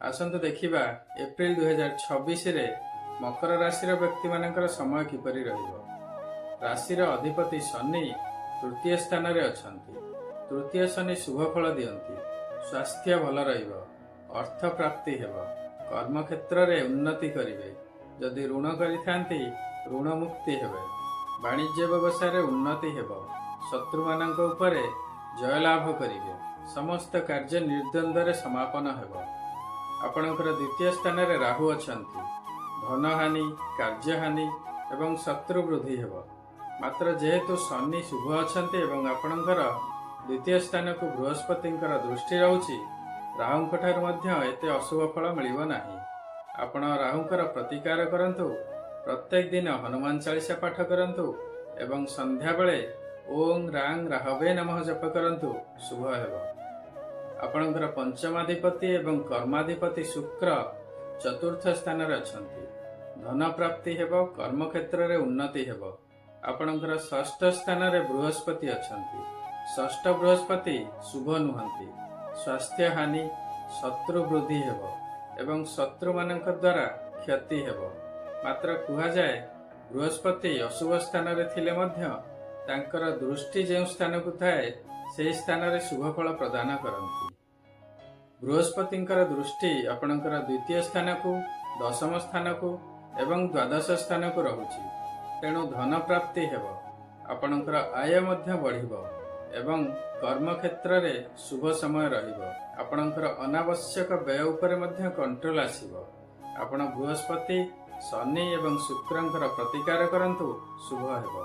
आसंतु देखिबा एप्रिल 2026 रे मकर राशि व्यक्ति मानकर समय किपरि रहिबो। राशिर अधिपति शनि तृतीय स्थान रे अछंती। तृतीय शनि शुभ फल दियंती। स्वास्थ्य भल रहिबो। अर्थ प्राप्ति हेबो। कर्म क्षेत्र रे उन्नति करिवे। जदि ऋण करिथांती ऋण मुक्ति हेबे। वाणिज्य व्यवसाय रे उन्नति हेबो। शत्रु मानक उपरे जय लाभ करिवे। समस्त कार्य निर्द्वंद्व समापन हेबो। आपणकर द्वितीय स्थान रे राहु अछंती। धनहानि कार्यहानि एवं शत्रु वृद्धि हेबो। मात्र जेहेतु शनि शुभ अछंती एवं आपणकर द्वितीय स्थान को बृहस्पतिंकर दृष्टि रहउची राहुंक ठार मध्य एते अशुभ फल मिलिबो नाही। आपण राहुंकर प्रतिकार करंतु। प्रत्येक दिन हनुमान चालीसा पाठ करंतु एवं संध्या बेले ओं रांग राहवे नमः जप करंतु शुभ हेबो। आपणकर पंचमाधिपति एवं कर्माधिपति शुक्र चतुर्थ स्थान रे अछंती। धन प्राप्ति हेबो। कर्म क्षेत्र रे उन्नति हेबो। आपणकर षष्ठ स्थान रे बृहस्पति अछंती। षष्ठ बृहस्पति शुभ नुहंती। स्वास्थ्य हानि शत्रु वृद्धि हेबो एवं शत्रु मानक द्वारा क्षति हेबो। मात्र कुहा जाए बृहस्पति अशुभ स्थान रे थिले मध्य तांकर दृष्टि जे स्थान को थाए से स्थान रे शुभ फल प्रदान करंती। बृहस्पतिंकर दृष्टि आपणकर द्वितीय स्थान को दशम स्थान को एवं द्वादश स्थान को रहुची। तेणु धन प्राप्ति हेबो। आपणकर आय मध्य बढ़िबो एवं कर्म क्षेत्र रे शुभ समय रहिबो। आपणकर अनावश्यक व्यय उपरे मध्य कंट्रोल आसीबो। आपण बृहस्पति शनि एवं शुक्रंकर प्रतिकार करंतु शुभ हेबो।